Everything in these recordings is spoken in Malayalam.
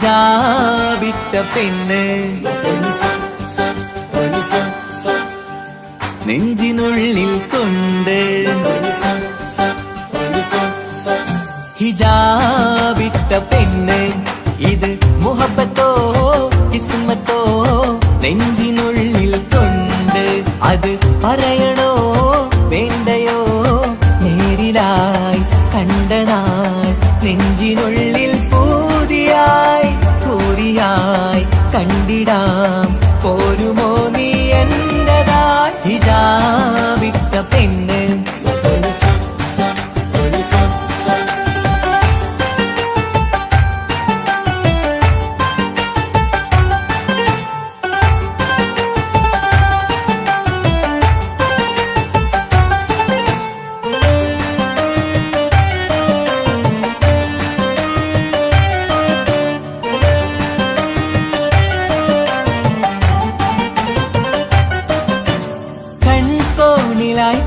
ഹിജാബിട്ട പെണ്ണ് നെഞ്ചിനുള്ളിൽ കൊണ്ട് ഹിജാബിട്ട പെണ്ണ് ഇത് മുഹബത്തോ കിസ്മത്തോ നെഞ്ചിനുള്ളിൽ കൊണ്ട് അത് പറയണോ വേണ്ടയോ നേരിലായി കണ്ട നാൾ നെഞ്ചിനുള്ളിൽ പൂതിയായി പൂരിയായി കണ്ടിടാം പോരുമോ നീ എന്റതായി ഹിജാബിട്ട പെണ്ണ്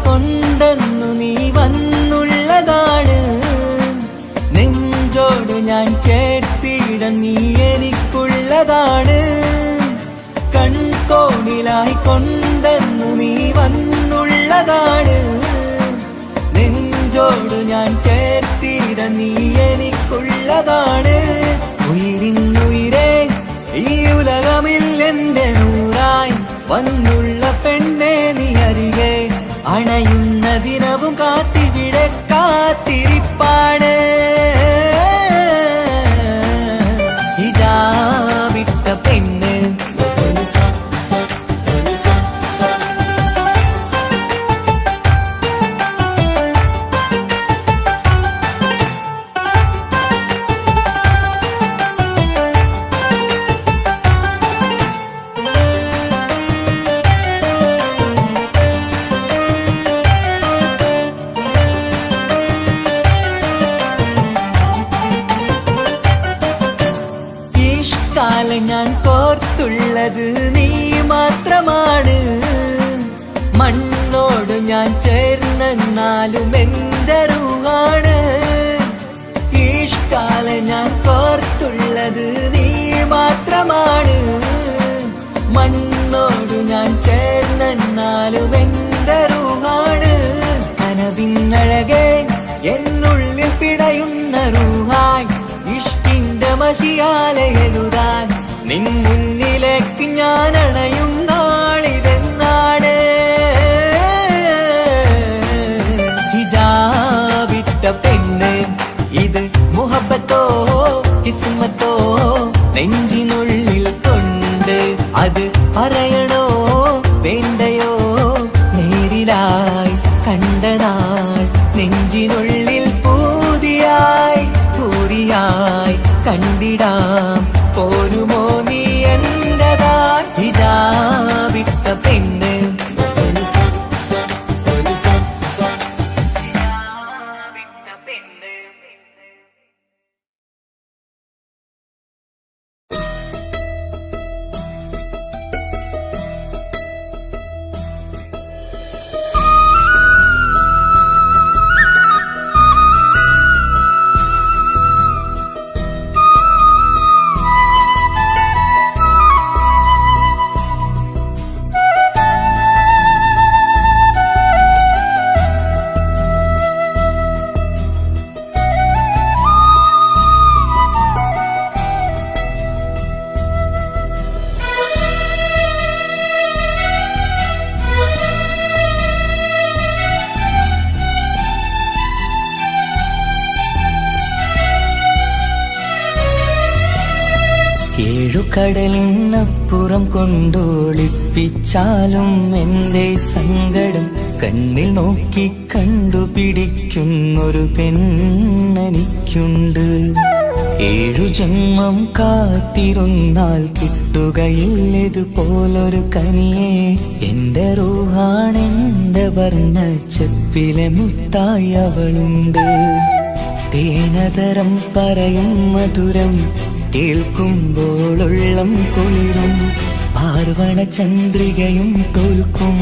കൊണ്ടെന്നു നീ വന്നുള്ളതാണ് നെഞ്ചോട് ഞാൻ ചേർത്തിട നീ എനിക്കുള്ളതാണ് കൺകോണിലായി കൊണ്ടെന്നു നീ വന്നുള്ളതാണ് നെഞ്ചോട് ഞാൻ ചേർത്തിട നീ എനിക്കുള്ളതാണ് ഉയിരിന്നുയിരേ ഈ ഉലകമിൽ എന്റെ നൂറായി വന്നുള്ള പെണ്ണെ നീ അരികെ അണയുന്ന ദിനവും കാത്തിവിടെ കാത്തിരിപ്പാണ് ഹിജാബിട്ട പെണ്ണ് ഞാൻ കോർത്തുള്ളത് നീ മാത്രമാണ് മണ്ണോട് ഞാൻ ചേർന്നെന്നാലും എന്റെ റൂഹാണ് ഈഷ്കാല ഞാൻ കോർത്തുള്ളത് നീ മാത്രമാണ് മണ്ണോട് ഞാൻ ചേർന്നെന്നാലും എന്റെ റൂഹാണ് കനവിന്നഴകെ എന്നുള്ളിൽ പിടയുന്ന റൂഹായി ഇഷ്കിന്റെ മഷിയാലെ എഴുതാൻ നിൻ മുന്നിലേക്ക് ഞാൻ അണയും നാളിതെന്നാണ് ഹിജാബിട്ട പെണ്ണ് ഇത് മുഹബത്തോ കിസ്മത്തോ നെഞ്ചിനുള്ളിൽ കൊണ്ട് അത് പറയണോ വേണ്ടയോ നേരിലായി കണ്ട നാൾ നെഞ്ചിനുള്ളിൽ പൂതിയായി പൂരിയായി കണ്ടിടാം പോരുമോ നീ എന്റതായി ഹിജാബിട്ട പെണ്ണ് ഏഴുകടലിനപ്പുറം കൊണ്ടോളിപ്പിച്ചാലും എന്റെ സങ്കടം കണ്ണിൽ നോക്കി കണ്ടുപിടിക്കുന്നൊരു പെണ്ണെനിക്കുണ്ട് 7 ജന്മം കാത്തിരുന്നാൽ കിട്ടുകയില്ലതുപോലൊരു കനിയെ എന്റെ റൂഹാണെന്റെ വർണ്ണച്ചപ്പിലെ മുത്തായി അവളുണ്ട് തേനതരം പറയും മധുരം കേൾക്കുമ്പോളുള്ളം കുളിരും പാർവണ ചന്ദ്രികയും തോൽക്കും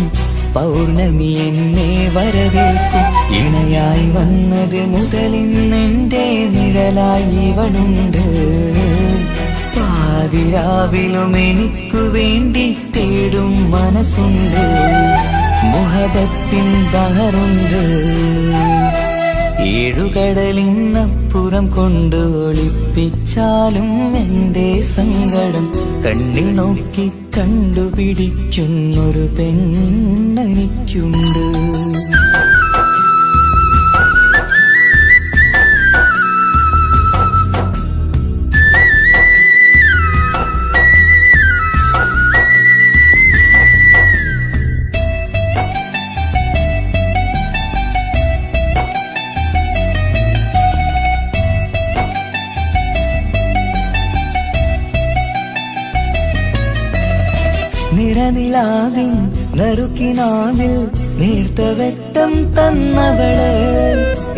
പൗർണമി എന്നെ വരവേൽക്കും ഇണയായി വന്നത് മുതലിന്നെന്റെ നിഴലായി ഇവളുണ്ട് പാതിരാവിലും എനിക്കു വേണ്ടി തേടും മനസ്സുണ്ട്, മുഹബത്തിൻ ബഹറുണ്ട്. ഏഴുകടലിനപ്പുറം കൊണ്ട് ഒളിപ്പിച്ചാലും എന്റെ സങ്കടം കണ്ണിൽ നോക്കി കണ്ടുപിടിക്കുന്നൊരു പെണ്ണെനിക്കുണ്ട്. നിറനിലാവിൻ നറുക്കിനാവിൽ നേർത്ത വെട്ടം തന്നവള്,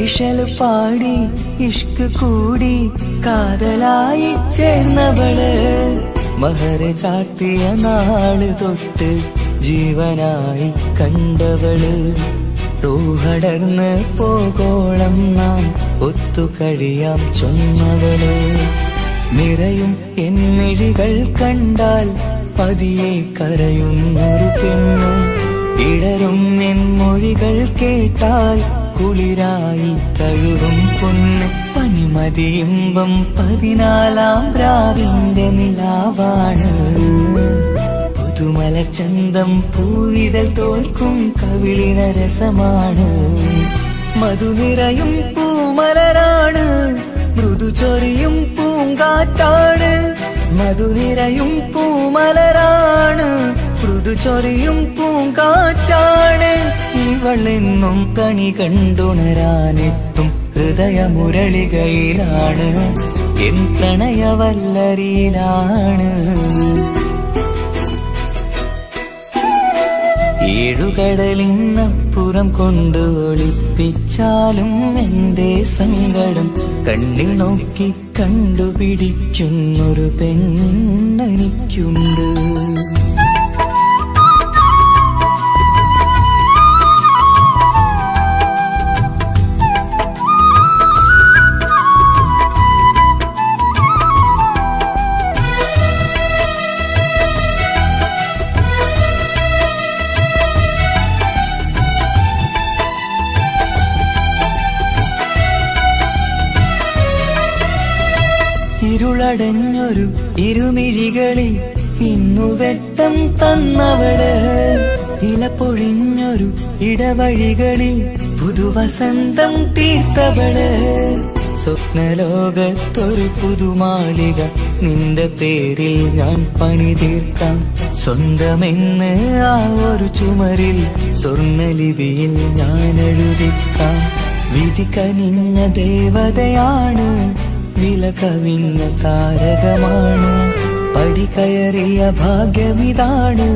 ഇശല് പാടി ഇഷ്ക് കൂടി കാതലായി ചേർന്നവള്, മഹർ ചാർത്തിയ നാള് തൊട്ട് ജീവനായി കണ്ടവള്, റൂഹടർന്ന് പോകോളം നാം ഒത്തു കഴിയാം ചൊന്നവള്. നിറയും എന്നിഴികൾ കണ്ടാൽ പതിയെ കരയുന്നൊരു പെണ്ണ്, ഇടരും എൻ മൊഴികൾ കേട്ടാൽ കുളിരായി തഴുകും പൊന്ന്. പനിമതിയിമ്പം 14-ാം രാവിന്റെ നിലാവാണ്, പുതുമലർ ചന്തം പൂവിതൽ തോൽക്കും കവിളിന രസമാണ്. മധുനിറയും പൂമലരാണ്, മൃദു ചൊരിയും പൂങ്കാറ്റാണ്. മധുനിറയും പൂമലരാണ്, മൃദു ചൊരിയും പൂങ്കാറ്റാണ്. ഇവളെന്നും കണി കണ്ടുണരാനെത്തും ഹൃദയമുരളികയിലാണ്, എൻ പ്രണയവല്ലരിയിലാണ്. ഏഴുകടലിനപ്പുറം കൊണ്ട് ഒളിപ്പിച്ചാലും എന്റെ സങ്കടം കണ്ണിൽ നോക്കി കണ്ടുപിടിക്കുന്നൊരു പെണ്ണെനിക്കുണ്ട്. ഇരുളടഞ്ഞൊരു ഇരുമിഴികളിൽ ഇന്നു വെട്ടം തന്നവള്, ഇല പൊഴിഞ്ഞൊരു ഇടവഴികളിൽ പുതുവസന്തം തീർത്തവള്. സ്വപ്നലോകത്തൊരു പുതുമാളിക നിന്റെ പേരിൽ ഞാൻ പണി തീർക്കാം, സ്വന്തമെന്ന് ആ ഒരു ചുമരിൽ സ്വർണ്ണലിപിയിൽ ഞാൻ എഴുതിക്കാം. വിധി കനിഞ്ഞ ദേവതയാണ്, വില കവിഞ്ഞ താരകമാണ്, പടി കയറിയ ഭാഗ്യമിതാണ്,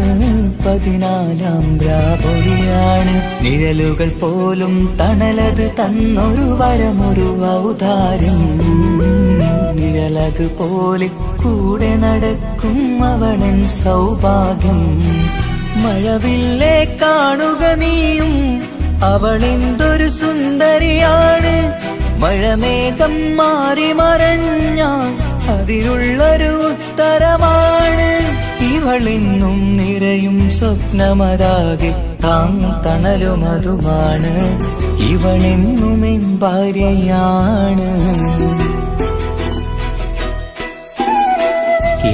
14-ാം രാപൊലിയാണ്. നിഴലുകൾ പോലും തണലത് തന്നൊരു വരമൊരു ഔദാര്യം, നിഴലത് പോലെ കൂടെ നടക്കും അവളൻ സൗഭാഗ്യം. മഴവില്ലേ കാണുക നീയും, അവളെന്തൊരു സുന്ദരിയാണ്. മഴമേഘം മാറി മറഞ്ഞാൽ അതിലുള്ളൊരു ഉത്തരമാണ്. ഇവളെന്നും നിറയും സ്വപ്നമതാകെ താം തണലുമതുമാണ്. ഇവളെന്നും എൻ ഭാര്യയാണ്.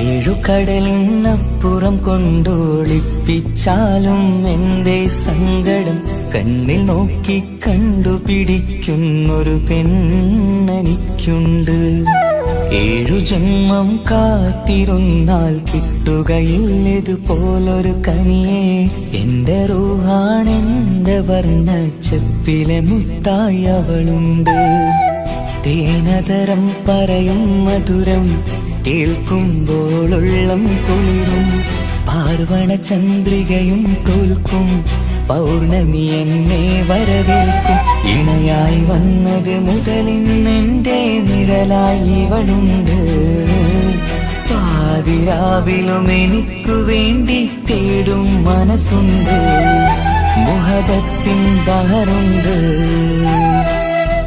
ഏഴുകടലിനപ്പുറം കൊണ്ടൊളിപ്പിച്ചാലും എന്റെ സങ്കടം കണ്ണിൽ നോക്കി കണ്ടുപിടിക്കുന്നൊരു പെണ്ണെനിക്കുണ്ട്. 7 ജന്മം കാത്തിരുന്നാൽ കിട്ടുകയില്ലതുപോലൊരു കനിയെ, എന്റെ റൂഹാണെന്റെ വർണ്ണച്ചെപ്പിലെ മുത്തായി അവളുണ്ട്. തേനതരം പറയും മധുരം കേൾക്കുമ്പോളുള്ളം കുളിരും, പാർവണ ചന്ദ്രികയും തോൽക്കും പൗർണമി എന്നെ വരവേൽക്കും. ഇണയായി വന്നത് മുതലിന്നെന്റെ നിഴലായി ഇവളുണ്ട്, പാതിരാവിലും എനിക്കു വേണ്ടി തേടും മനസ്സുണ്ട്, മുഹബത്തിൻ ബഹറുണ്ട്.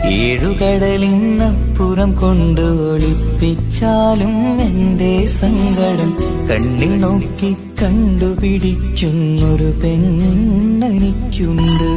ഏഴുകടലിനപ്പുറം കൊണ്ട് ഒളിപ്പിച്ചാലും എന്റെ സങ്കടം കണ്ണിൽ നോക്കി കണ്ടുപിടിക്കുന്നൊരു പെണ്ണെനിക്കുണ്ട്.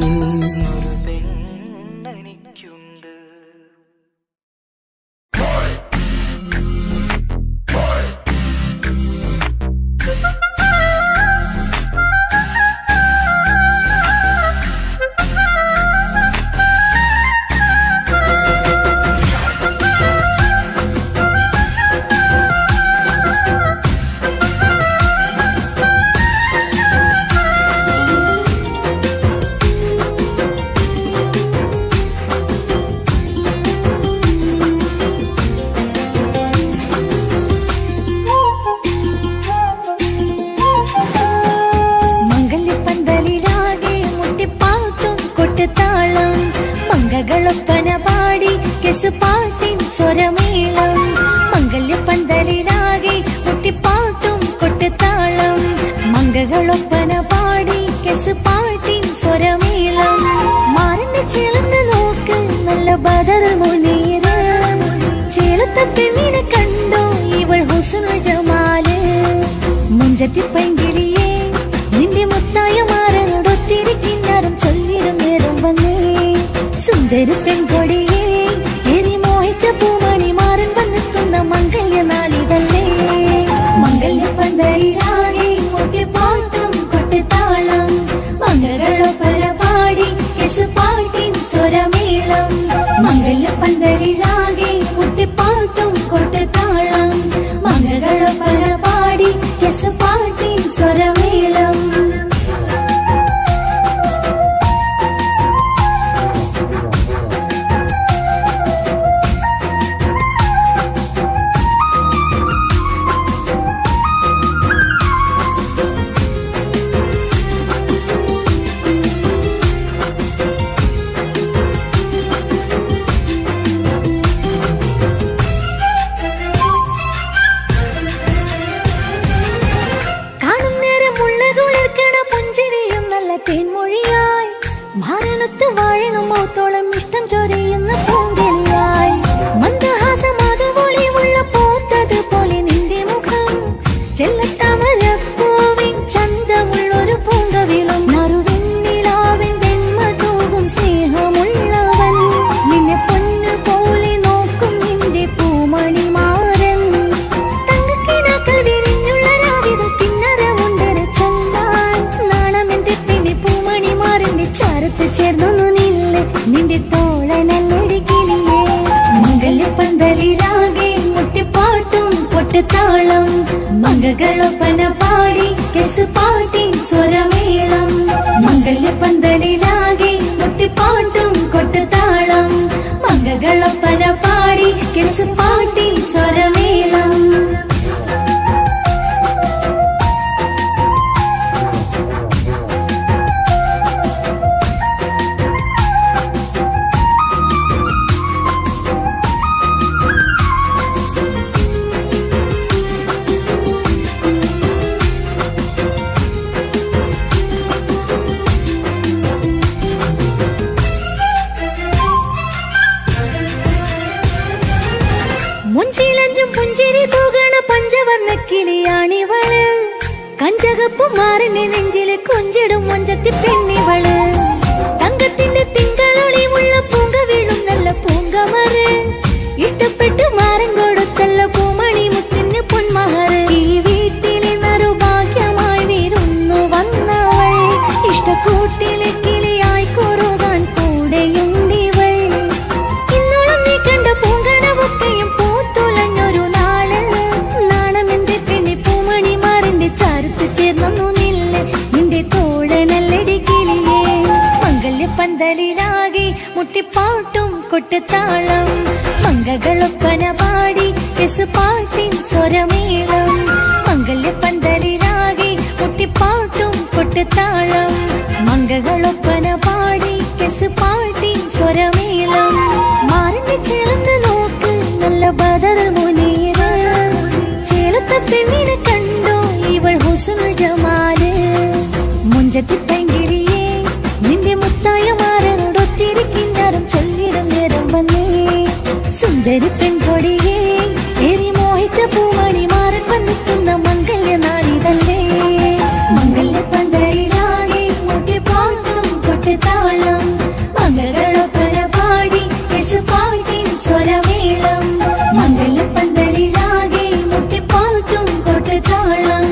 മംഗളൊപ്പന പാടി കെസുപാട്ടിൻ സ്വരമേളം മംഗല്യപ്പന്തലിലാകെ മുട്ടിപ്പാട്ടും കൊട്ടുതാളം മംഗളൊപ്പന പാടി കെസുപാട്ടിൻ സ്വരമേളം മാറിന്റെ ചേർന്ന് നോക്ക് നല്ല ബദർ മുനീറ് ചേലത്തെ പെണ്ണിനെ കണ്ടോ ഇവൾ ഹുസ്നുൽ ജമാല് മുഞ്ചത്തി പൈങ്കിളിയെ നിന്റെ മുത്തായ മാറനോടൊത്തിരി കിന്നാരം ചൊല്ലിടും നേരം വന്നേ സുന്ദര പെൺകൊടിയെ ഏറി മോഹിച്ച പൂമണി മാറൻ വന്നെത്തുന്ന മംഗല്യ നാളിതല്ലേ മംഗല്യപ്പന്തലിലാകെ മുട്ടിപ്പാട്ടും കൊട്ടുതാളം മംഗളൊപ്പന പാടി കെസുപാട്ടിൻ സ്വരമേളം മംഗല്യപ്പന്തലിലാകെ മുട്ടിപ്പാട്ടും കൊട്ടുതാളം മംഗളൊപ്പന പാടി കെസുപാട്ടിൻ സ്വരമേളം തേൻമൊഴിയായി മാരണത്ത് വാഴണമോത്തോളം ഇഷ്ടം ചൊരിയുന്ന പൂങ്കളിയായി മന്ദഹാസമാതുവൊളിവുള്ള പോത്തത് പോലെ നിന്റെ മുഖം ചെല്ലത്താമരപ്പൂവിൻ ചന്തമുള്ളൊരു പൂങ്കവിളും മറുവെണ്ണിലാവിൻ വെണ്മ തൂകും സ്നേഹമുള്ളവൻ നിന്നെ പൊന്നു പോലെ നോക്കും നിന്റെ പൂമണിമാരൻ തങ്കക്കിനാക്കൾ വിരിഞ്ഞുള്ള രാവിത കിന്നരമുണ്ടര ചന്താൻ നാണമെന്റെ ചാരത്ത് ചേർന്നൊന്നു നില്ല് നിന്റെ തോളനല്ലടിക്കിളിയേ മംഗല്യപ്പന്തലിലാകെ മുട്ടിപ്പാട്ടും കൊട്ടുതാളം മംഗളൊപ്പന പാടി കെസുപാട്ടിൻ സ്വരമേളം മംഗല്യപ്പന്തലിലാകെ മുട്ടിപ്പാട്ടും കൊട്ടുതാളം മംഗളൊപ്പന പാടി കെസുപാട്ടിൻ സ്വരമേളം മുഞ്ചിലഞ്ചും പുഞ്ചിരി തൂകണ പഞ്ചവർണ്ണ കിളിയാണിവള് കഞ്ചകപ്പും മാറിന്റെ നെഞ്ചില് കൊഞ്ചിടും മൊഞ്ചത്തി പെണ്ണിവള് തങ്കത്തിന്റെ തിങ്കളൊളിവുള്ള പൂങ്ക വീഴും നല്ല പൂങ്കമറ് ഇഷ്ടപ്പെട്ട് മാറൻ കൊടുത്തല്ല പൂമണി മുത്തിന് പൊന്മഹറ് ഈ വീട്ടിലെ നറുഭാഗ്യമായി വീരുന്നു വന്നവൾ ഇഷ്ടക്കൂട്ടിലെ കിളിയായി കൊറുകാൻ കൂടെയുണ്ടിവൾ ഇന്നോളം നീ കണ്ട പൂങ്കനവൊക്കെയും പൂത്തുലഞ്ഞൊരു നാള് നാണമെന്റെ പെണ്ണി പൂമണി മാറിന്റെ ചാരത്ത് ചേർന്നു നില്ല് നിന്റെ തോളനല്ലടി കിളിയേ മംഗല്യപ്പന്തലിലാകെ മുട്ടിപ്പാട്ടും കൊട്ടുതാളം മംഗളൊപ്പന പാടി കെസുപാട്ടിൻ സ്വരമേളം മംഗല്യപ്പന്തലിലാകെ മുട്ടിപ്പാട്ടും കൊട്ടുതാളം മംഗളൊപ്പന പാടി കെസുപാട്ടിൻ സ്വരമേളം മാറിന്റെ ചേർന്ന് നോക്ക് നല്ല ബദർ മുനീറ് ചേലത്തെ പെണ്ണിനെ കണ്ടോ ഇവൾ ഹുസ്നുൽ ജമാല് മുഞ്ചത്തി പൈങ്കിളിയെ നിന്റെ മുത്തായ മാറനോടൊത്തിരി കിന്നാരം ചൊല്ലിടും നേരം സുന്ദരി പെൺകൊടിയേ ഏറി മോഹിച്ച പൂമണി മാറൻ വന്നിക്കുന്ന മംഗല്യ നാളിതല്ലേ മംഗല്യ പന്തലിലാകെ മുട്ടിപ്പാട്ടും കൊട്ടുതാളം മംഗളൊപ്പന പാടി പാട്ടിൻ സ്വരമേളം മംഗല്യ പന്തലിലാകെ മുട്ടിപ്പാട്ടും കൊട്ടുതാളം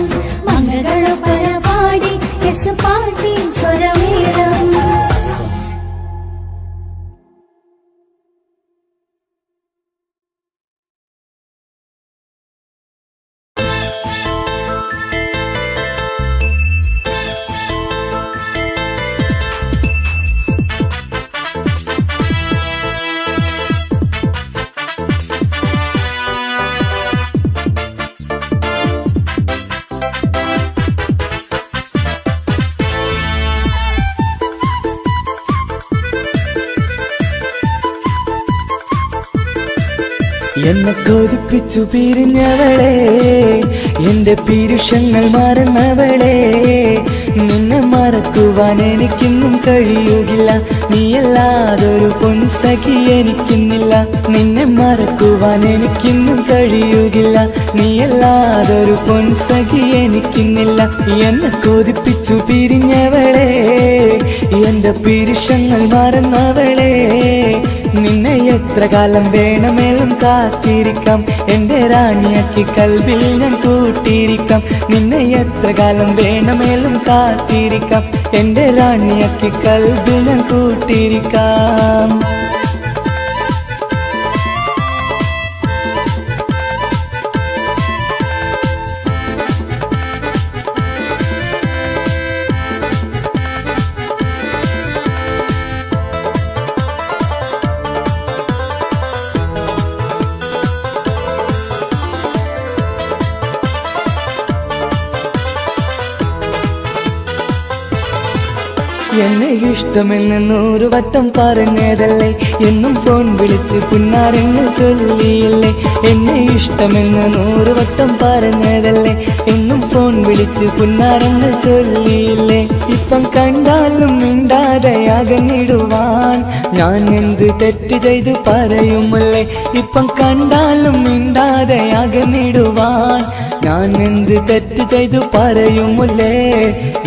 മംഗളൊപ്പന പാടി പാട്ടിൻ സ്വരമേളം. എന്നെ കൊതിപ്പിച്ചു പിരിഞ്ഞവളെ എന്റെ പീരുഷങ്ങൾ മറന്നവളെ നിന്നെ മറക്കുവാൻ എനിക്കിന്നും കഴിയുകില്ല നീയല്ലാതൊരു പൊൻസഖി എനിക്കിന്നില്ല നിന്നെ മറക്കുവാൻ എനിക്കിന്നും കഴിയുകില്ല നീയല്ലാതൊരു പൊൻസഖി എനിക്കിന്നില്ല എന്നെ കൊതിപ്പിച്ചു പിരിഞ്ഞവളെ എന്റെ പീരുഷങ്ങൾ മറന്നവളെ നിന്നെ എത്ര കാലം വേണമെങ്കിലും കാത്തിരിക്കാം എന്റെ റാണിയാക്കി കൽവിൽ ഞാൻ കൂട്ടിയിരിക്കാം നിന്നെ എത്ര കാലം വേണമെങ്കിലും കാത്തിരിക്കാം എന്റെ റാണിയാക്കി കൽവിൽ ഞാൻ കൂട്ടിയിരിക്കാം. എന്നെ ഇഷ്ടമെന്ന് 100 വട്ടം പറഞ്ഞതല്ലേ എന്നും ഫോൺ വിളിച്ച് പുന്നാരെന്ന് ചൊല്ലിയില്ലേ എന്നെ ഇഷ്ടമെന്ന് 100 വട്ടം പറഞ്ഞതല്ലേ എന്നും ഫോൺ വിളിച്ച് പുന്നാരെന്ന് ചൊല്ലിയില്ലേ ഇപ്പം കണ്ടാലും മിണ്ടാതെ അകന്നിടുവാൻ ഞാൻ എന്ത് തെറ്റ് ചെയ്ത് പറയുമല്ലേ ഇപ്പം കണ്ടാലും മിണ്ടാതെ അകന്നിടുവാൻ ഞാൻ എന്ത് തെറ്റ് ചെയ്തു പറയുമല്ലേ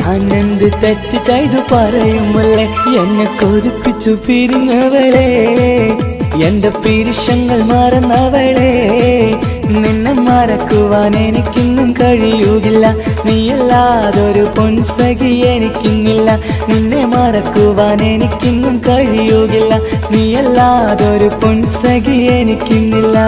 ഞാൻ എന്ത് തെറ്റ് ചെയ്തു പറയുമല്ലേ എന്നെ കൊതിപ്പിച്ചു പിരിഞ്ഞവളെ എന്റെ പീരുഷങ്ങൾ മറന്നവളെ നിന്നെ മറക്കുവാൻ എനിക്കിന്നും കഴിയുകില്ല നീയല്ലാതൊരു പൊൻസഖി എനിക്കിന്നില്ല നിന്നെ മറക്കുവാൻ എനിക്കിന്നും കഴിയുകില്ല നീയല്ലാതൊരു പൊൻസഖി എനിക്കിന്നില്ല.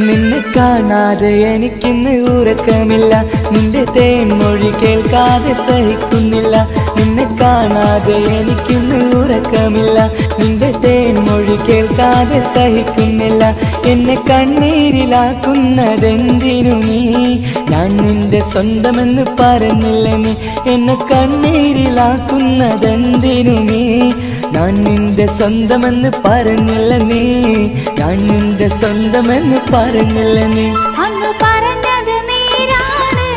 നിന്നെ കാണാതെ എനിക്കിന്ന് ഉറക്കമില്ല നിന്റെ തേൻമൊഴി കേൾക്കാതെ സഹിക്കുന്നില്ല നിന്നെ കാണാതെ എനിക്കിന്ന് ഉറക്കമില്ല നിന്റെ തേൻമൊഴി കേൾക്കാതെ സഹിക്കുന്നില്ല എന്നെ കണ്ണീരിലാക്കുന്നതെന്തിനു നീ ഞാൻ നിന്റെ സ്വന്തമെന്ന് പറഞ്ഞില്ല നീ എന്നെ കണ്ണീരിലാക്കുന്നതെന്തിനു നീ ഞാൻ നിന്റെ സ്വന്തമെന്ന് പറഞ്ഞില്ല നീ ഞാൻ നിന്റെ സ്വന്തമെന്ന് പറഞ്ഞില്ല നീ അങ്ങ് പറഞ്ഞത് നേരാണ്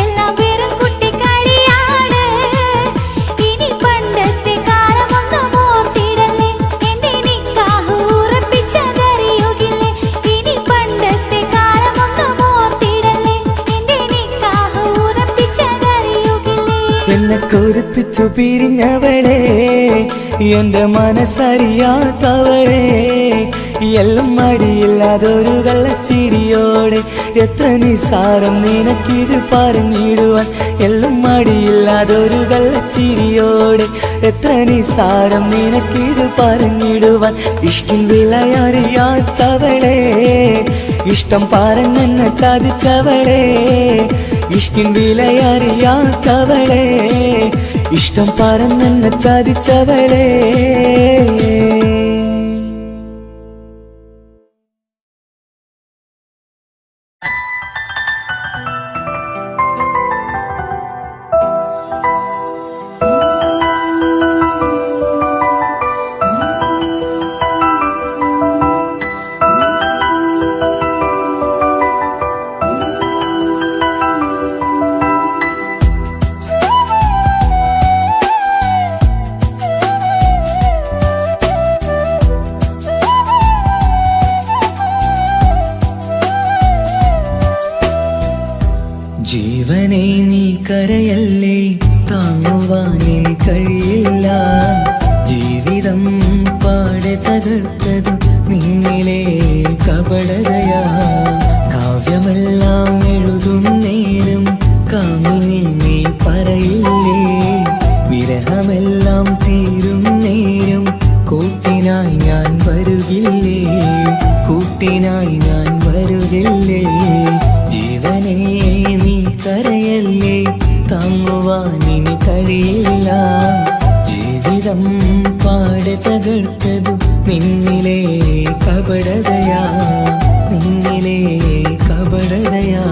എല്ലാം വെറും കുട്ടിക്കളിയാണ് ഇനി പണ്ടത്തെ കാലമൊന്നും ഓർത്തിടല്ലേ എന്റെ നിക്കാഹ് ഉറപ്പിച്ചതറിയുകില്ലേ ഇനി പണ്ടത്തെ കാലമൊന്നും ഓർത്തിടല്ലേ എന്റെ നിക്കാഹ് ഉറപ്പിച്ചതറിയുകില്ലേ എന്നെ കൊതിപ്പിച്ചു പിരിഞ്ഞവളെ എന്റെ മനസ്സറിയാത്തവളെ എല്ലാം മടിയില്ലാതൊരു കള്ളച്ചിരിയോടെ എത്ര നിസാരം നിനക്കിത് പറഞ്ഞിടുവാൻ എല്ലാം മടിയില്ലാതൊരു കള്ളച്ചിരിയോടെ എത്ര നിസാരം നിനക്കിത് പറഞ്ഞിടുവാൻ ഇഷ്ടം വിലയറിയാത്തവളെ ഇഷ്ടം പറഞ്ഞെന്നെ ചതിച്ചവളെ ഇഷ്ടം വിലയറിയാത്തവളെ ഇഷ്ടം പറഞ്ഞെന്നെ ചതിച്ചവളെ. നീ കരയല്ലേ, താങ്ങുവാനിനി കഴിയില്ല. ജീവിതം പാടെ തകർത്തതു നിന്നിലെ കപടതയാ. കാവ്യമെല്ലാം എഴുതും നേരം കാമിനി നീ പറയില്ലേ, വിരഹമെല്ലാം തീരും നേരം കൂട്ടിനായി ഞാൻ വരുകില്ലേ, കൂട്ടിനായി ഞാൻ വരുകില്ലേ. ജീവനേ നീ കരയല്ലേ, താങ്ങുവാനിനി കഴിയില്ല. ജീവിതം പാടെ തകർത്തതു നിന്നിലെ കപടതയാ, നിന്നിലെ കപടതയാ.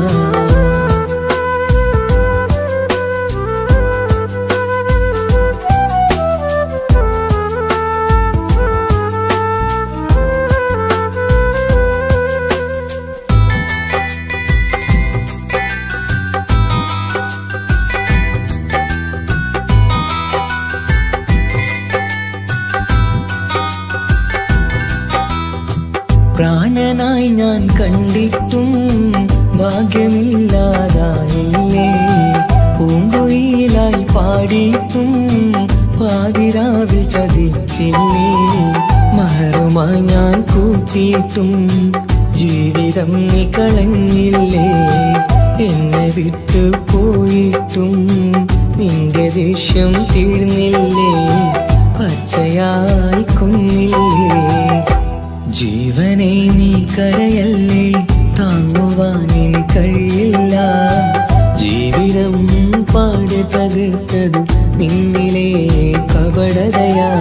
പ്രാണനായി ഞാൻ കണ്ടിട്ടും ഭാഗ്യമില്ലാതായില്ലേ, പൂങ്കുയിലായി പാടിയിട്ടും പാതിരാവിൽ ചതിച്ചില്ലേ. മഹറുമായി ഞാൻ കൂട്ടിയിട്ടും ജീവിതം നീ കളഞ്ഞില്ലേ, എന്നെ വിട്ടു പോയിട്ടും നിന്റെ ദേഷ്യം തീർന്നില്ലേ, പച്ചയായി കൊന്നില്ലേ. ജീവനേ നീ കരയല്ലേ, താങ്ങുവാനിനി കഴിയില്ല. ജീവിതം പാടെ തകർത്തതു നിന്നിലെ കപടതയാ,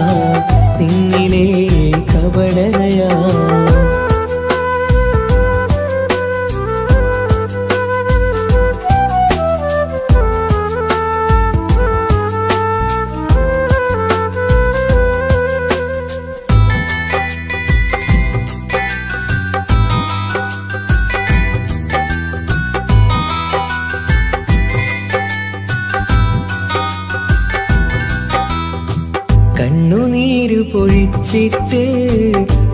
നിന്നിലെ കപടതയാ. കണ്ണുനീരു പൊഴിച്ചിട്ട്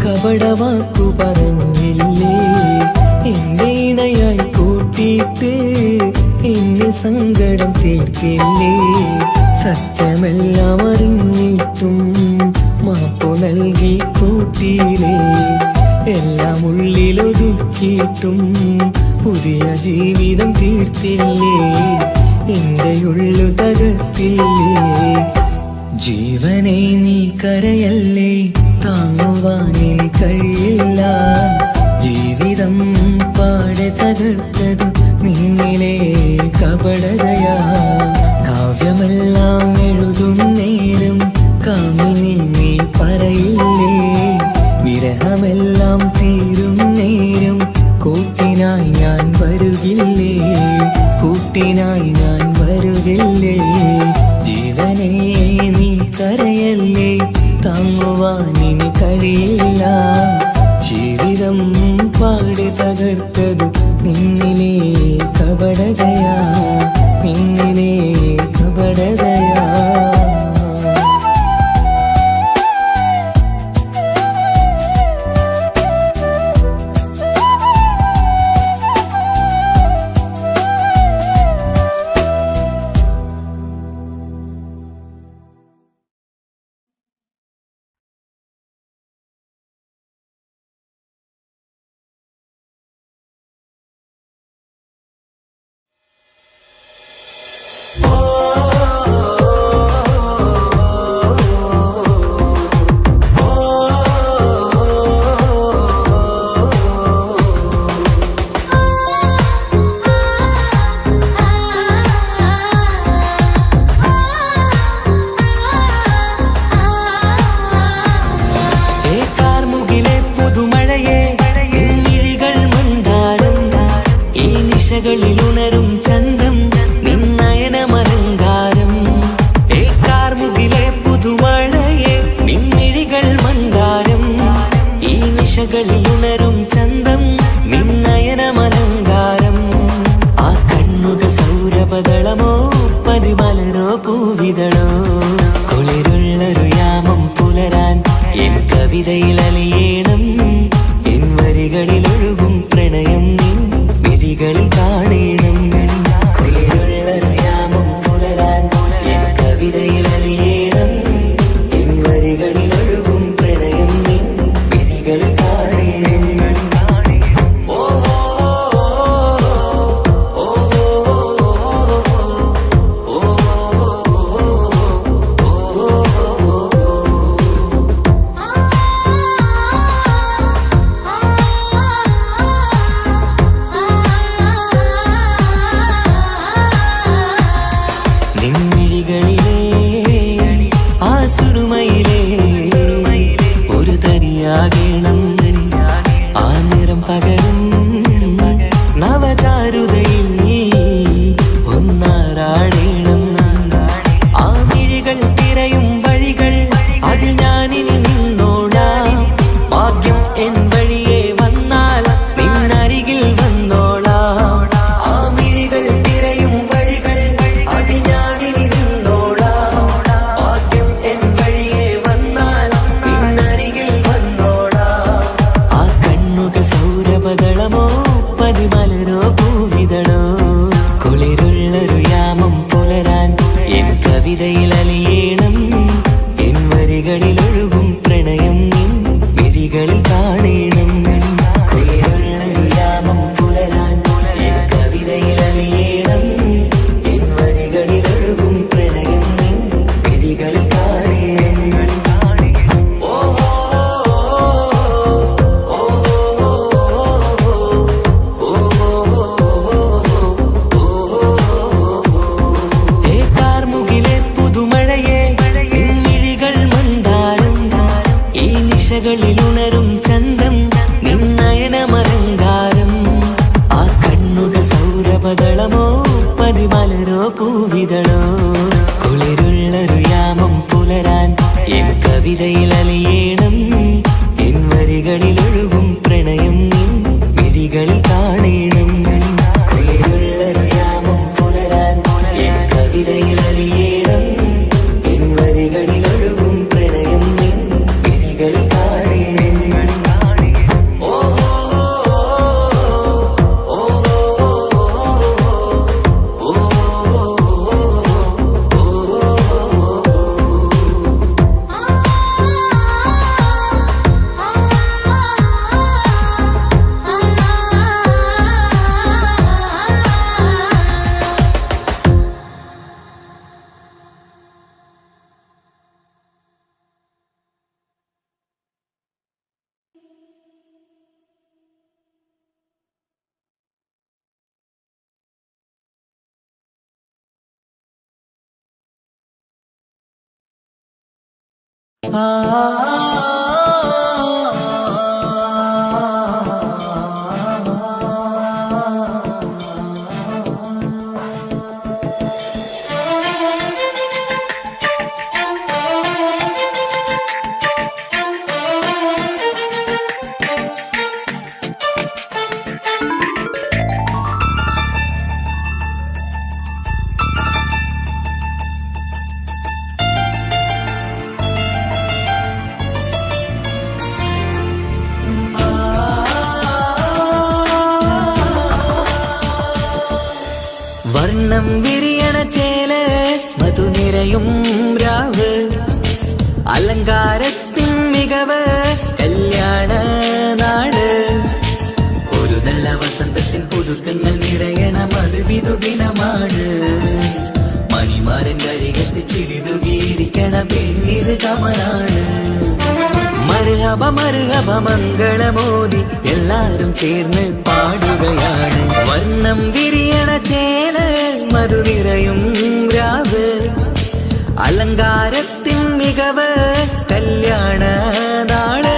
കപടവാക്കു പറഞ്ഞില്ലേ, എന്റെ ഇണയായി കൂട്ടിയിട്ട് എന്നിൽ സങ്കടം തീർക്കില്ലേ. സത്യമെല്ലാം അറിഞ്ഞിട്ടും മാപ്പു നൽകി കൂട്ടിയില്ലേ, എല്ലാം ഉള്ളിലൊതുക്കിയിട്ടും പുതിയ ജീവിതം തീർത്തില്ലേ, എന്റെ ഉള്ളു തകർത്തില്ലേ. ജീവനേ നീ കരയല്ലേ, താങ്ങുവാനിനി കഴിയില്ല. ജീവിതം പാടെ തകർത്തതു നിന്നിലെ കപടതയാ. കാവ്യമെല്ലാം എഴുതും നേരം കാമിനി നീ പറയില്ലേ, വിരഹമെല്ലാം തീരും നേരം കൂട്ടിനായി ഞാൻ വരുകില്ലേ, കൂട്ടിനായി ഞാൻ വരുകില്ലേ. ജീവനേ നീ കരയല്ലേ, താങ്ങുവാനിനി കഴിയില്ല. ജീവിതം പാടെ തകർത്തതു നിന്നിലെ കപടതയാ, നിന്നിലെ കപടതയാ. നിശകളിലുണരും ചന്തം നിന്നയനമലങ്കാരം. കാർമുകിലെ പുതുമഴയെ നിൻമിഴികൾ മന്ദാരം. ഈ നിശകളിലുണരും ചന്തം നിന്നയനമലങ്കാരം. ആ കണ്ണുകൾ സൗരഭദളമോ പതിമലരോ പൂവിതളോ. കുളിരുള്ളൊരു യാമം പുലരാൻ എൻ കവിതയിൽ അലിയേണം. എൻ വരികളിലൊഴുകും പ്രണയം നിൻ മിഴികളിൽ കാണണം. കുളിരുള്ളൊരു പൂവിതളോ കുളിരുള്ളൊരു യാമം പുലരാൻ എൻ കവിതയിൽ അലിയേണം എൻ വരികളിൽ ഒഴുകും പ്രണയം നിൻ മിഴികളിൽ കാണണം കുളിരുള്ളൊരു യാമം പുലരാൻ എൻ കവിതയിൽ അലിയേണം എൻ വരികളിൽ ഒഴുകും പ്രണയം നിൻ മിഴികളിൽ കാണണം വർണ്ണം വിരിയണ ചേല മധുനിരയും രാവ് അലങ്കാരത്തിൻ മികവ് കല്യാണ നാട് ഒരു നല്ല വസന്തത്തിൻ പുതുക്കങ്ങൾ നിറയണ മധുവിധു ദിനമാണ് മണിമാരൻ അരികത്ത് ചിരിതുകീരിക്കണ പെണ്ണിത് കമലാണ് മർഹബ മർഹബ മംഗളമോദി എല്ലാരും ചേർന്ന് പാടുകയാണ് വർണ്ണം വിരിയണ ചേല മധുനിരയും രാവ് അലങ്കാരത്തിൻ മികവ് കല്യാണ നാള്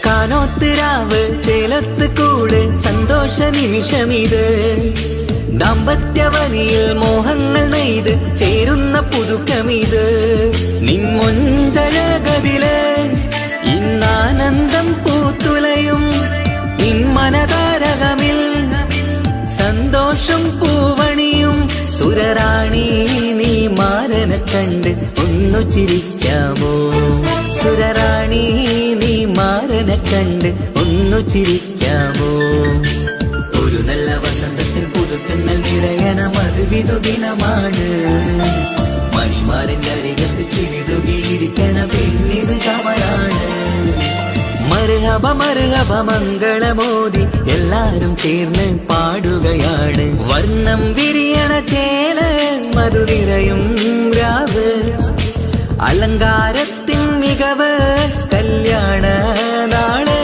കാനോത്തിരാവ് ചേലത്ത് കൂട് സന്തോഷ നിമിഷമിത് ദാമ്പത്യവനിയിൽ മോഹങ്ങൾ നെയ്ത് ചേരുന്ന പുതുക്കമിത് നിൻമൊഞ്ചഴകതില് ഇന്നാനന്ദം പൂത്തുലയും നിൻ മനതാരകമിൽ സന്തോഷം പൂവണിയും സുരറാണി നീ മാരനെ കണ്ട് ഒന്നു ചിരിക്കാമോ സുരറാണി നീ മാരനെ കണ്ട് ഒന്നു ചിരിക്കാമോ ഒരു നല്ല വസന്തത്തിൽ പുതുക്കങ്ങൾ നിറയണ മധുവിധു ദിനമാണ് മണിമാരന്റെ അരികത്ത് ചിരിതുകീരിക്കണ പെണ്ണിത് കമലാണ് മർഹബ മർഹബ മംഗളമോദി എല്ലാരും ചേർന്ന് പാടുകയാണ് വർണ്ണം വിരിയണ ചേല മധുനിരയും രാവ് അലങ്കാരത്തിൻ മികവ് കല്യാണ നാള്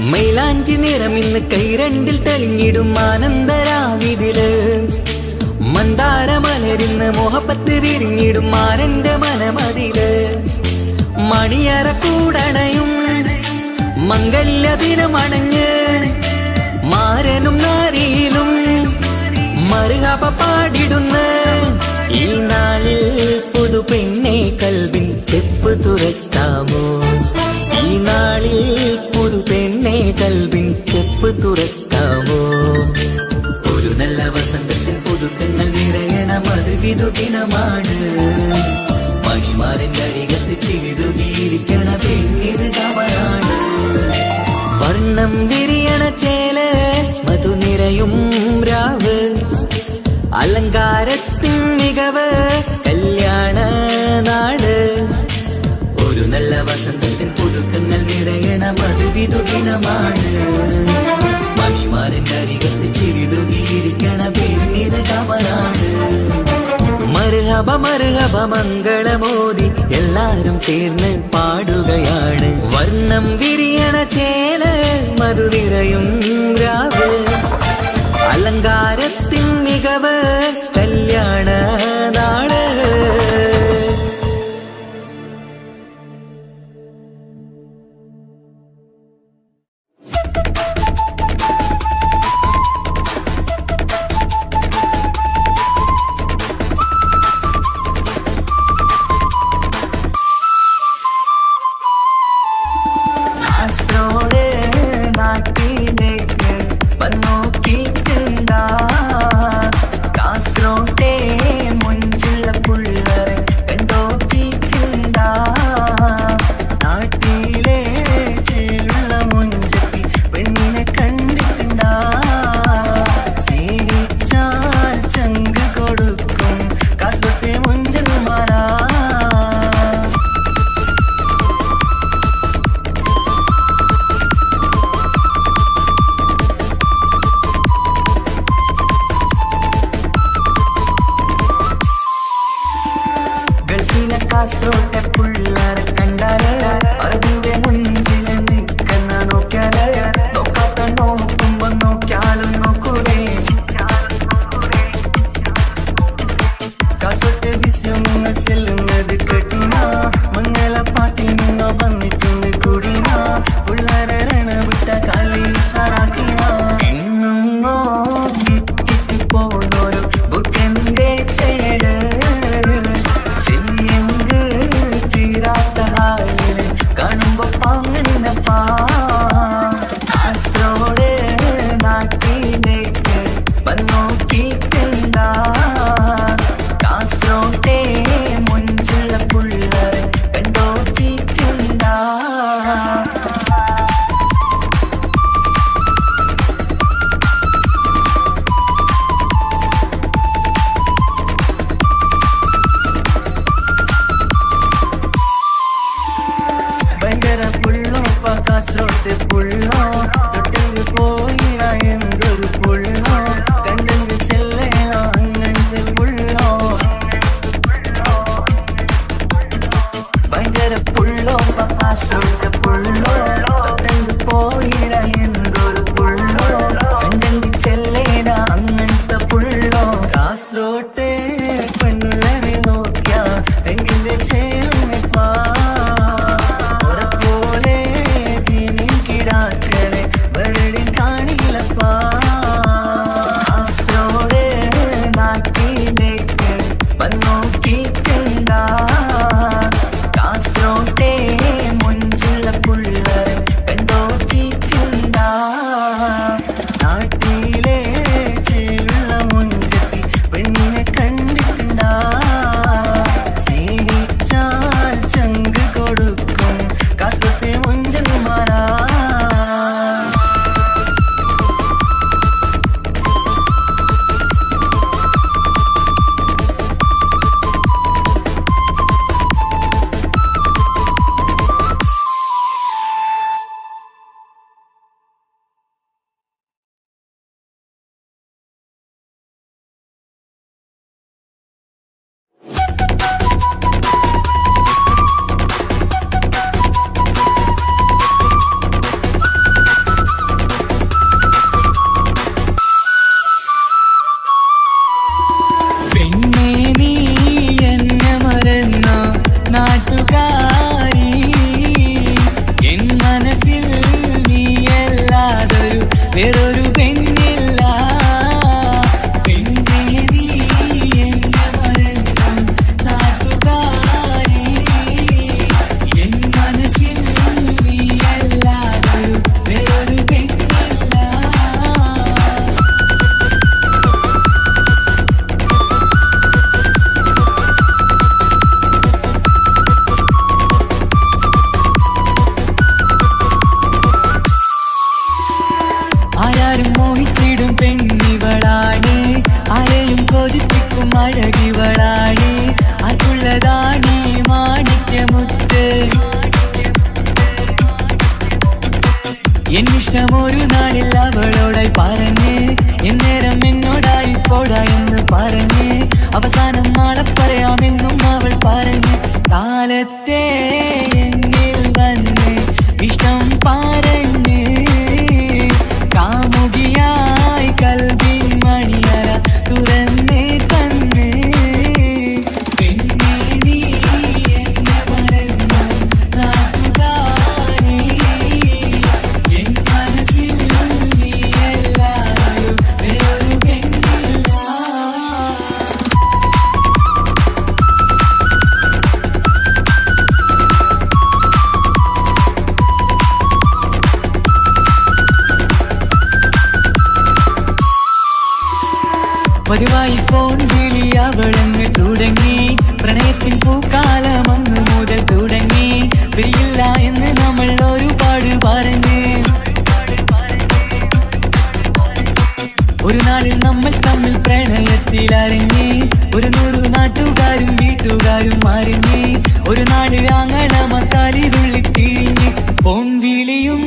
മൈലാഞ്ചി നിറമിന്ന് കൈരണ്ടിൽ തെളിഞ്ഞിടും ആനന്ദരാവിതില് മന്ദാരമലരിന്ന് മോഹപ്പത്ത് വിരിഞ്ഞിടും മാനന്റെ മനമതില് മണിയറ കൂടണയും മംഗല്യ ദിനമണഞ്ഞ് മാരനും നാരിയിലും മർഹബ പാടിടുന്ന ഈ നാളിൽ പുതു പെണ്ണെ കൽവിൻ ചെപ്പ് തുറക്കാമോ ഈ നാളിൽ പുതു പെണ്ണെ കൽവിൻ ചെപ്പ് തുറക്കാമോ ഒരു നല്ല വസന്തത്തിൽ പുതുക്കങ്ങൾ നിറയണ മധുവിധു ദിനമാണ് മണിമാരന്റെ അരികത്ത് ചിരിതുകിയിരിക്കണ പെണ്ണിത് കമലാണ്. വർണ്ണം വിരിയണ ചേല മധു നിറയും രാവ് അലങ്കാരത്തിൻ മികവ് കല്യാണ നാട്. ഒരു നല്ല വസന്തത്തിൻ പുതുക്കങ്ങൾ നിറയണ മധുവിധു ദിനമാണ്. മണിമാരന്റെ അരികത്ത് ചിരിതുകിയിരിക്കണ പെണ്ണിത് കമലാണ്. മർഹബ മർഹബ മംഗളമോദി എല്ലാരും ചേർന്ന് പാടുകയാണ്. വർണ്ണം വിരിയണ ചേല മധു നിറയും രാവ് അലങ്കാരത്തിൻ മികവ് കല്യാണ നാട്. ഒരു നാളിൽ അവളോടായി പറഞ്ഞ് എന്നേരം എന്നോടായി പോടാ എന്ന് പറഞ്ഞ് അവസാനം നാളെ പറയാമെന്നും അവൾ പറഞ്ഞ് കാലത്തെ എന്നിൽ വന്ന് ഇഷ്ടം പറഞ്ഞ് കാമുകിയായി കൽവിൻ മണിയറ തുറന്ന് തന്ന് പെണ്ണേ നീ എന്നെ മറന്നു നാട്ടുകാരി എൻ മനസ്സിൽ നീ എല്ലാവരും വേറൊരു പെണ്ണില്ല. പതിവായി ഫോൺ വിളി അവളങ്ങ് തുടങ്ങി പ്രണയത്തിൻ പൂക്കാലം അന്ന് മുതൽ തുടങ്ങി പിരിയില്ല എന്ന് നമ്മൾ ഒരുപാട് പറഞ്ഞ് ഒരു നാളിൽ നമ്മൾ തമ്മിൽ പ്രണയത്തിലറിഞ്ഞ് 100 നാട്ടുകാരും വീട്ടുകാരും അറിഞ്ഞ് ഒരു നാട് ആങ്ങളമക്കാലിതുള്ളി തിരിഞ്ഞ് ഫോൺ വിളിയും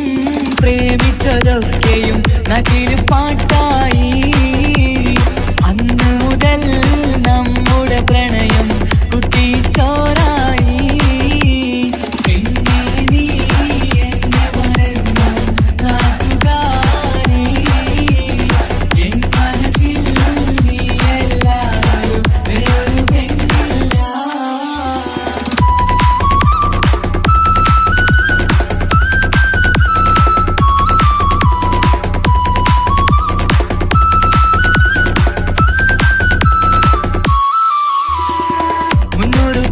പ്രേമിച്ചതൊക്കെയും നാട്ടിൽ പാട്ടായി അന്ന് മുതൽ നമ്മുടെ പ്രണയം കുട്ടിച്ചോറായി പെണ്ണേ നീ എന്നെ മറന്നു നാട്ടുകാരി എൻ മനസ്സിൽ നീ എല്ലാവരും വേറൊരു പെണ്ണില്ല.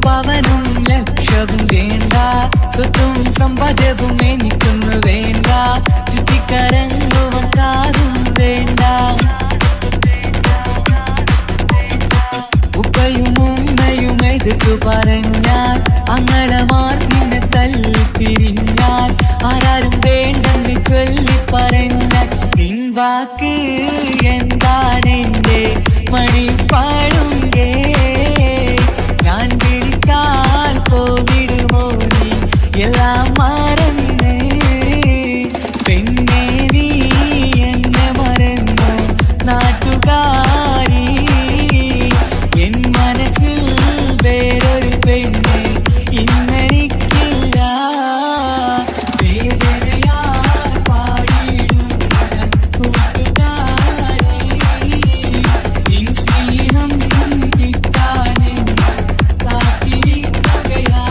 പവനും ലക്ഷവും വേണ്ട സ്വത്തും സമ്പാദ്യവും എനിക്കൊന്നു വേണ്ട ചുറ്റിക്കറങ്ങുവാൻ കാറും വേണ്ട ഉപ്പയും ഉമ്മയും എതിർത്തു പറഞ്ഞാൽ അങ്ങളമാർ നിന്നെ തല്ലി പിരിഞ്ഞാൽ ആരാരും വേണ്ടെന്ന് ചൊല്ലി പറഞ്ഞാൽ നിൻ വാക്ക് എന്താണെന്റെ മണിപ്പാടുങ്കേ ഞാൻ വിളിച്ചാൽ പോവിടുമോ നീ എല്ലാം മറന്ന് പെണ്ണേ നീ എന്നെ മറന്നു നാട്ടുകാരി എൻ മനസ്സിൽ വേറൊരു പെണ്ണ് ഇന്നെനിക്കില്ല വേദനയാൽ പാടിയിടുന്ന കൂട്ടുകാരി നിൻ സ്നേഹം കിട്ടാനെന്ന് കാത്തിരിക്കുകയാ.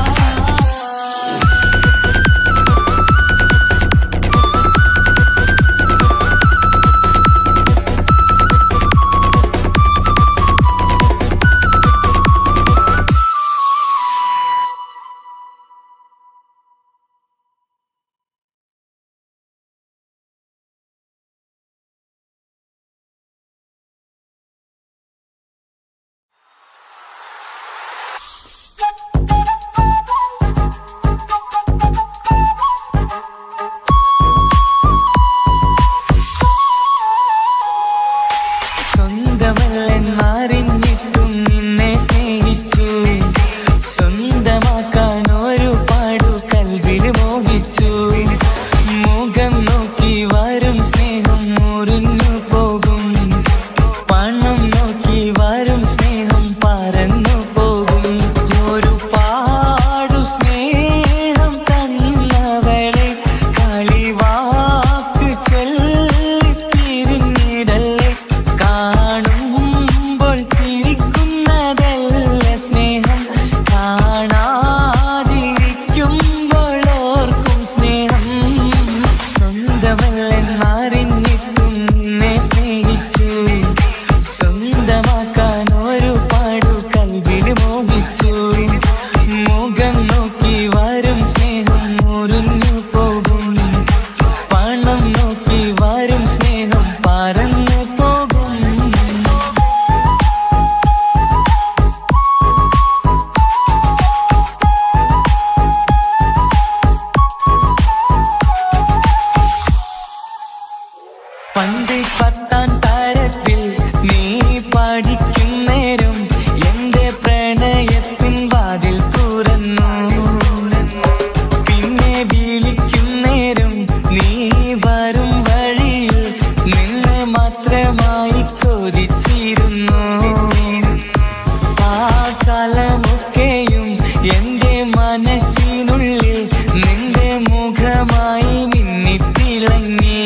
മനസ്സിനുള്ളിൽ നിന്റെ മുഖമായി മിന്നിത്തിളങ്ങി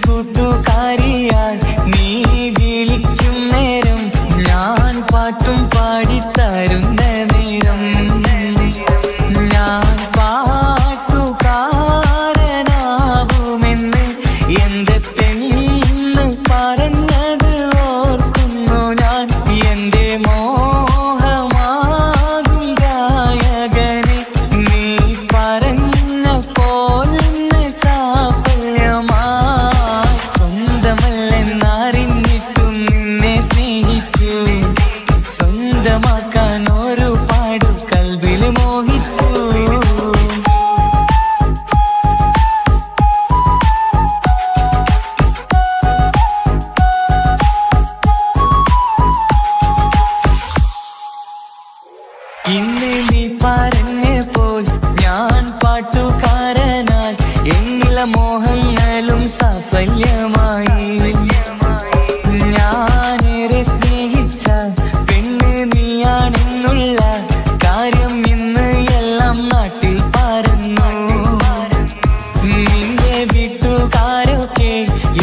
കൂട്ടുകാരിയായി നീ വിളിക്കും നേരം ഞാൻ പാട്ടും പാടിത്തരുന്ന നേരം ഞാൻ പാട്ടുകാരനാവുമെന്ന് എന്റെ പെണ്ണ് പറഞ്ഞത് ഓർക്കുന്നു ഞാൻ എന്റെ മോഹമാകും ഗായകനെ നീ പറഞ്ഞ പോലൊന്ന് സാഫല്യമായി സ്വന്തമല്ലെന്നറിഞ്ഞിട്ടും നിന്നെ സ്നേഹിച്ചു സ്വന്തമാക്കാൻ ഒരുപാട് കൽബിൽ മോഹിച്ചു ഇന്ന് നീ പറഞ്ഞപ്പോൾ ഞാൻ പാട്ടുകാരനായി എന്നില മോഹങ്ങളും സാഫല്യമായി ഞാനേറെ സ്നേഹിച്ച പെണ്ണ് നീയാണെന്നുള്ള കാര്യം ഇന്ന് എല്ലാം നാട്ടിൽ പറഞ്ഞു നിന്റെ വീട്ടുകാരൊക്കെ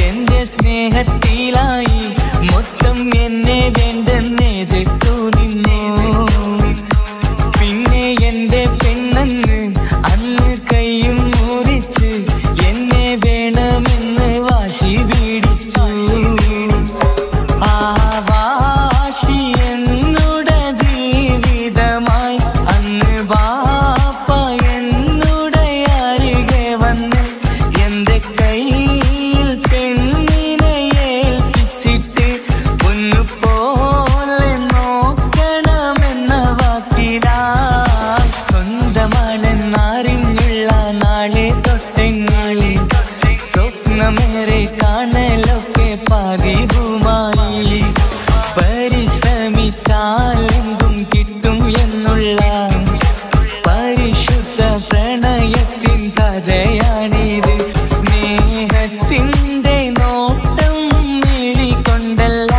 എന്റെ സ്നേഹത്തിലായി മൊത്തം എന്നെ വേണ്ടെന്നെതിർത്തു നിന്നു പിന്നെ എന്റെ പെണ്ണെന്ന് അന്ന് കൈയും മുറിച്ച് എന്നെ വേണമെന്ന് വാശി പിടിച്ചു ആ വാശി എന്നുടെ ജീവിതമായി അന്ന് ബാപ്പ എന്നുടെ അരികെ വന്ന് എന്റെ കയ്യിൽ പെണ്ണിനെ ഏൽപ്പിച്ചിട്ട് പൊന്നുപോലെ നോക്കണമെന്ന വാക്കിലാ സ്വന്തമാണെന്നറിഞ്ഞുള്ള നാളെ തൊട്ടെന്നാളെ സ്വപ്നമേറെ കാണലൊക്കെ പതിവുമായി പരിശ്രമിച്ചാൽ എന്തും കിട്ടും എന്നുള്ള പരിശുദ്ധ പ്രണയത്തിൻ കഥയാണിത് സ്നേഹത്തിൻ്റെ നോട്ടം നേടിക്കൊണ്ടല്ല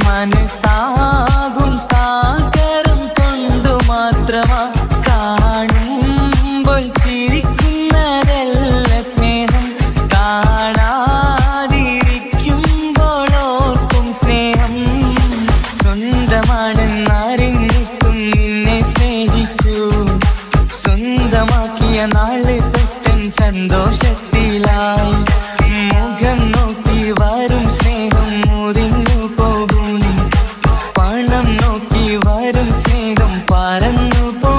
മനസ്സാകും സാഗരം കൊണ്ടു മാത്രമാ കാണുമ്പോൾ ചിരിക്കുന്നതല്ല സ്നേഹം കാണാതിരിക്കുമ്പോൾ ഓർക്കും സ്നേഹം സ്വന്തമാണെന്നറിഞ്ഞിട്ടും നിന്നെ സ്നേഹിച്ചു സ്വന്തമാക്കിയ നാള് തൊട്ടൻ സന്തോഷത്തിലായി മുഖം നോക്കി വരും സ്നേഹം മുറിഞ്ഞു പോകും പണം നോക്കി വരും സ്നേഹം പറന്നു പോകും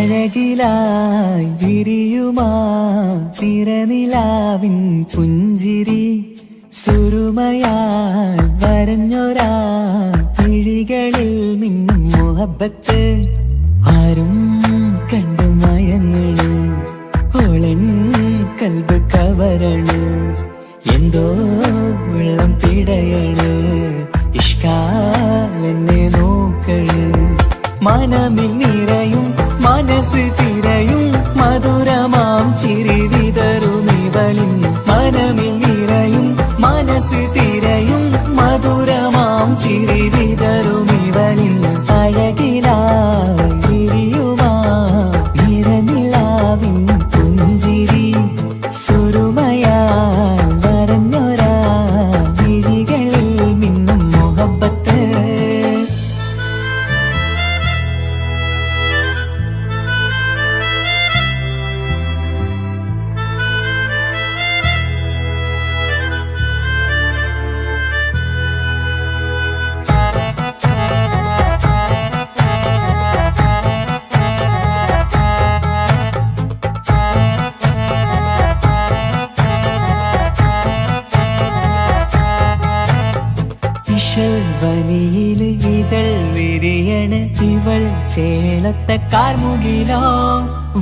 അഴകിലായി വിരിയുമാ തിരനിലാവിൻ പുഞ്ചിരി സുരുമയാൽ വരഞ്ഞൊരാ വിഴികളിൽ മിന്നും മുഹബത്ത് ആരും കണ്ടു മയങ്ങള് ഓളൻ കൽബ് കവരണ് എന്തോ വെള്ളം പിടയണ് ഇഷ്കാലെന്നെ നോക്കള് മനമിൽ നിറയും മനസ്സ് തിരയും മധുരമാ ചിരി വിതറും ഇവളിന്ന് അഴകിലായി വിരിയുമാ നിറനിലാവിൻ പുഞ്ചിരി സുറുമയാൽ വരഞ്ഞൊരാ വിഴികളിൽ മിന്നും മുഹബത്ത് വനിയില് ഇതൾ വിരിയണ് ഇവൾ ചേലത്തെ കാർമുകിലോ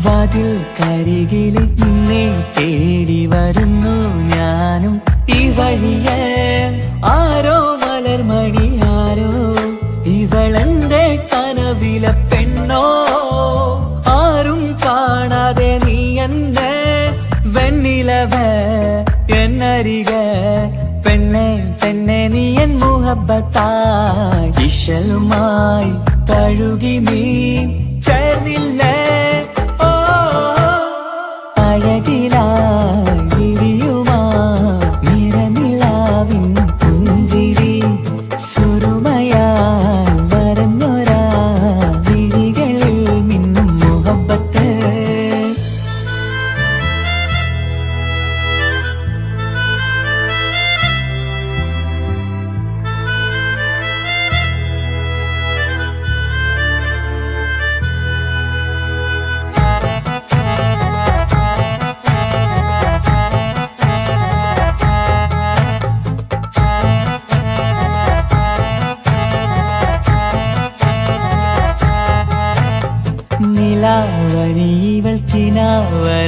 വാതിൽ കരികില് നിന്നെ തേടി വരുന്നു ഞാനും ഈ വഴിയെ ആരോ മലർമണി ആരോ ഇവളെന്റെ കനവിലെ പെണ്ണോ ആരും കാണാതെ നീ എന്നെ വെണ്ണിലവ എന്നരിക പെണ്ണെ പെണ്ണെ നീ എൻ മുഹബത്തായി ഇശലുമായി തഴുകി നീ ചേർന്നില്ലേ ഓ അഴകിലായി വിരിയുമാ നിറനിലാവിൻ പുഞ്ചിരി സുറുമയാൽ വരഞ്ഞൊരാ വിഴികളിൽ മിന്നും മുഹബത്ത് നിലാവനിവൾ കിനാവരയിലെങ്കും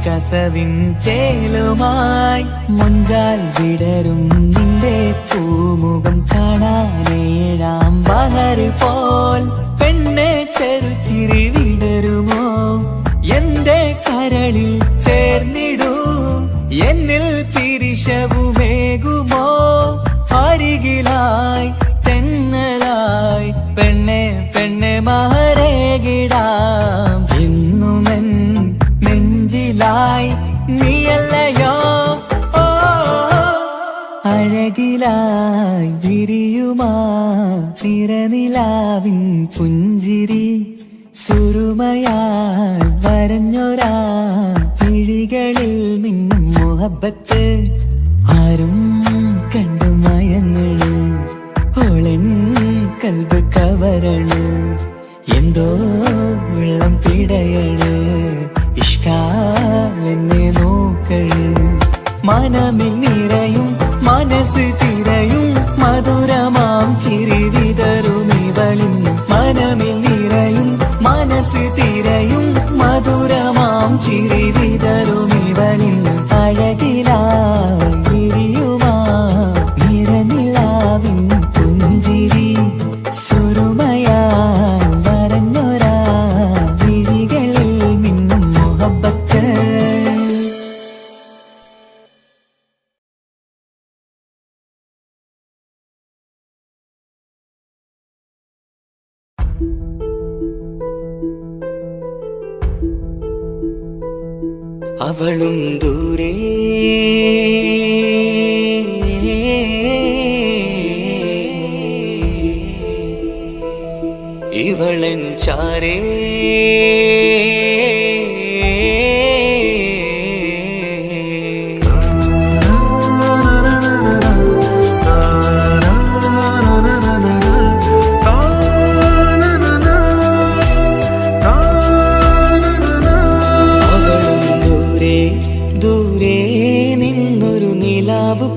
കസവിൻ ചേലുമായി മൊഞ്ചാൽ വിടരും നിന്റെ പൂമുഖം കാണാനേഴാം ബഹറ് പോൽ പെണ്ണെ ചെറുചിരി വിടരുമോ എന്റെ കരളിൽ ചേർന്നിടൂ എന്നിൽ പിരിശവുമേകുമോ അരികിലായി തെന്നലായി പെണ്ണെ പെണ്ണെ മഹരേകിടാം എന്നുമെൻ നെഞ്ചിലായി നീയല്ലയോ ഓ അഴകിലായി വിരിയുമാ തിരനിലാവിൻ പുഞ്ചിരി സുറുമയാൽ വരഞ്ഞൊരാ വിഴികളിൽ മിന്നും മുഹബത്ത് ആരും കണ്ടു മയങ്ങള് ഓളൻ കൽബ് കവരണ് എന്തോ വെള്ളം പിടയണ് ഇഷ്കാലെന്നെ നോക്കള് മനമിൽ നിറയും മനസ്സ് തിരയും മധുരമാം ചിരി വിതറും ഇവളിന്ന് മനമിൽ നിറയും മനസ്സ് തിരയും മധുരമാം ചിരി വിതറും ഇവളിന്ന് അഴകിലായി വിരിയുമാ നിറനിലാവിൻ പുഞ്ചിരി സുറുമയാൽ വരഞ്ഞൊരാ വിഴികളിൽ മിന്നും മുഹബത്ത് അവളും ദൂരെ ഇവളൻ ചാരേ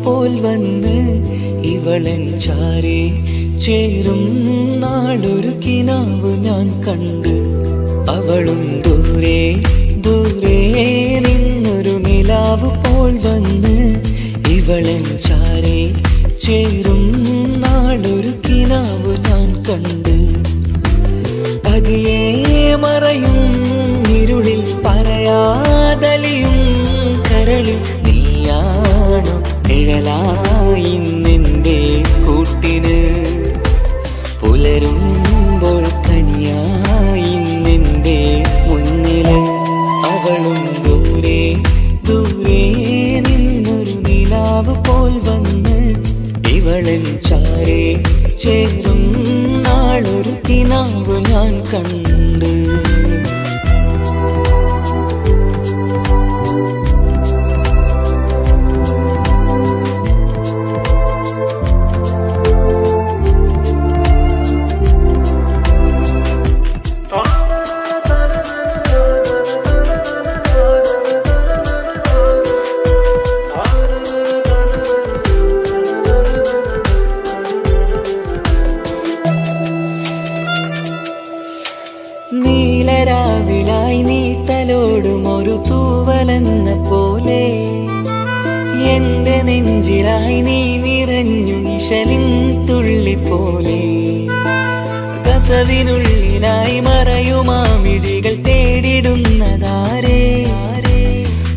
പോൽ വന്ന് ഇവളൻ ചാരേ ചേരും നാളൊരു കിനാവ് ഞാൻ കണ്ട് അവളും ദൂരെ ദൂരെ നിന്നൊരു നിലാവ് പോൽ വന്ന് ഇവളൻ ചാരേ ചേരും നാളൊരു കിനാവ് ഞാൻ കണ്ട് പതിയെ മറയും ഇരുളിൽ പറയാതലിയും കരളിൽ നീയാണു നിഴലായി നിന്റെ കൂട്ട് അവളും ദൂരെ ദൂരെ നിന്നൊരു നിലാവ് പോൽ വന്ന് ഇവളൻ ചാരേ ചേരും നാളൊരു കിനാവ് ഞാൻ കണ്ട്. നീലരാവിലായി നീ തലോടും ഒരു തൂവലെന്ന പോലെ എന്റെ നെഞ്ചിലായി നീ നിറഞ്ഞു നിശലിൻ തുള്ളി പോലെ. കസവിനുള്ളിലായി മറയുമാമിടികൾ തേടിടുന്നതാരേ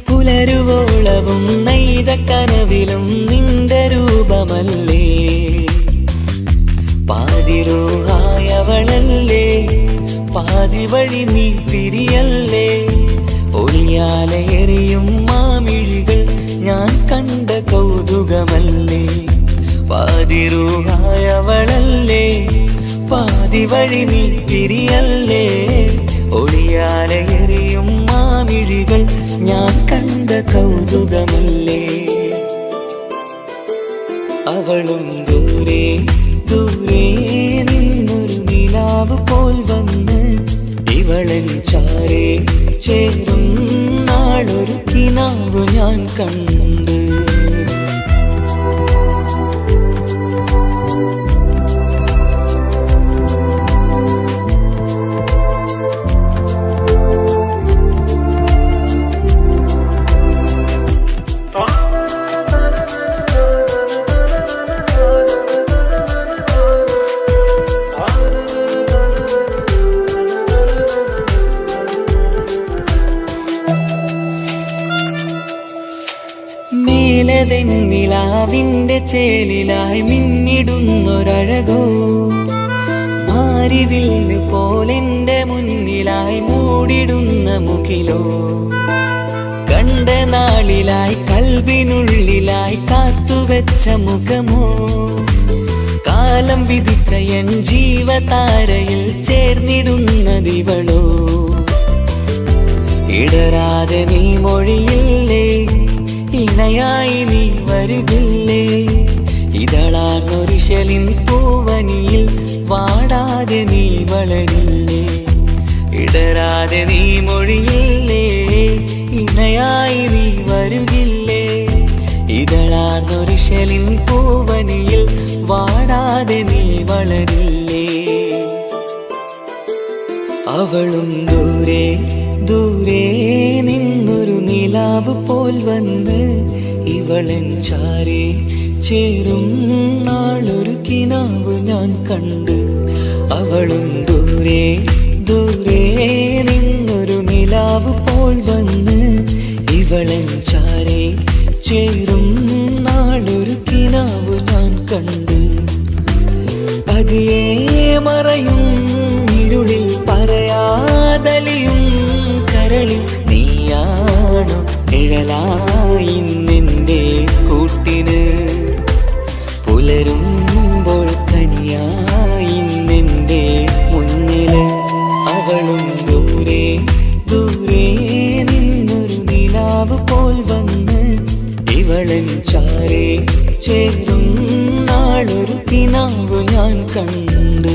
പുലരുവോളവും നെയ്ത കനവിലും നിന്റെ രൂപമല്ലേ. പാതിരൂഹായവളല്ലേ പാതി വഴി നീ തിരിയല്ലേ. ഒളിയാലെ എറിയും മാമിഴികൾ ഞാൻ കണ്ട കൗതുകമല്ലേ. പാതിരൂഹായവളല്ലേ പാതി വഴി നീ തിരിയല്ലേ. ഒളിയാലെ എറിയും മാമിഴികൾ ഞാൻ കണ്ട കൗതുകമല്ലേ. അവളും ദൂരെ ദൂരെ നിന്നൊരു നിലാവ് പോൽ വന്ന് ഇവളൻ ചാരേ ചേരും നാളൊരു കിനാവ് ഞാൻ കണ്ട്. നിലാവിന്റെ ചേലിലായി മിന്നിടുന്നൊരഴകോ മാരിവില്ല് പോലെന്റെ മുന്നിലായി മൂടിടുന്ന മുകിലോ. കണ്ട നാളിലായി കൽബിനുള്ളിലായി കാത്തുവെച്ച മുഖമോ. കാലം വിധിച്ച എൻ ജീവതാരയിൽ ചേർന്നിടുന്നതിവളോ. ഇടരാതെ നീ മൊഴിയില്ലേ ഇണയായി നീ വരുകില്ലേ. ഇതളാർന്നൊരിശലിൻ പൂവനിയിൽ വാടാതെ നീ വളരില്ലേ. ഇടരാതെ നീ മൊഴിയില്ലേ ഇണയായി നീ വരുകില്ലേ. ഇതളാർന്നൊരിശലിൻ പൂവനിയിൽ വാടാതെ നീ വളരില്ലേ. അവളും ദൂരെ ദൂരെ നിന്നൊരു നിലാവ് പോൽ വന്ന് ഇവളൻ ചാരേ ചേരും നാളൊരു കിനാവ് ഞാൻ കണ്ട്. അവളും ദൂരെ ദൂരെ നിന്നൊരു നിലാവ് പോൽ വന്ന് ഇവളൻ ചാരേ ചേരും നാളൊരു കിനാവ് ഞാൻ കണ്ട്. പതിയെ മറയും ഇരുളിൽ പറയാതലിയും കരളിൽ നീയാണു നിഴലായി നിന്റെ കൂട്ടിന്. പുലരുമ്പോൾ കണിയായി നിന്റെ മുന്നില്. അവളും ദൂരെ ദൂരെ നിന്നൊരു നിലാവ് പോൽ വന്ന് ഇവളൻ ചാരേ ചേരും നാളൊരു കിനാവ് ഞാൻ കണ്ട്.